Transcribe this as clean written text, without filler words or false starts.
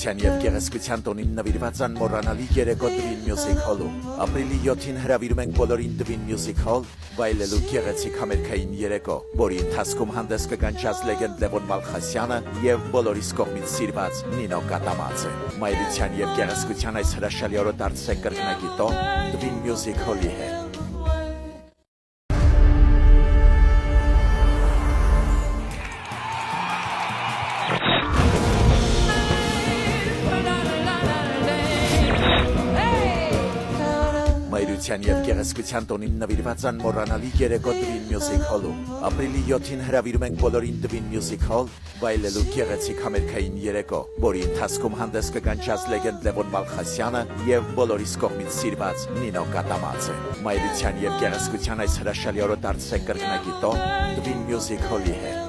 Մայրության և գեղեցկության տոնին նվիրված անմոռանալի երեկո Twin Music Hall-ում։ Ապրիլի 7-ին հրավիրում ենք բոլորին Twin Music Hall վայելելու գեղեցիկ համերգային երեկո, որի ընթացքում հանդես կգան ջազ լեգենդ Լևոն Մալխասյանը և բոլորիս կողմից սիրված Նինո Կատամածը։ Մայրության և գեղեցկության այս հրաշալի օրը դարձրեք կրկնակի տոն Twin Music Hall-ի հետ։ Մայրության և գեղեցկության տոնին նվիրված անմոռանալի երեկո Twin Music Hall-ում։ Ապրիլի 7-ին հրավիրում ենք բոլորին Twin Music Hall վայելելու գեղեցիկ համերգային երեկո, որի ընթացքում հանդես կգան ջազ լեգենդ Լևոն Մալխասյանը և բոլորիս կողմից սիրված Նինո Կատամածը։ Մայրության և գեղեցկության այս հրաշալի օրը դարձրեք կրկնակի տոն Twin Music Hall-ի հետ։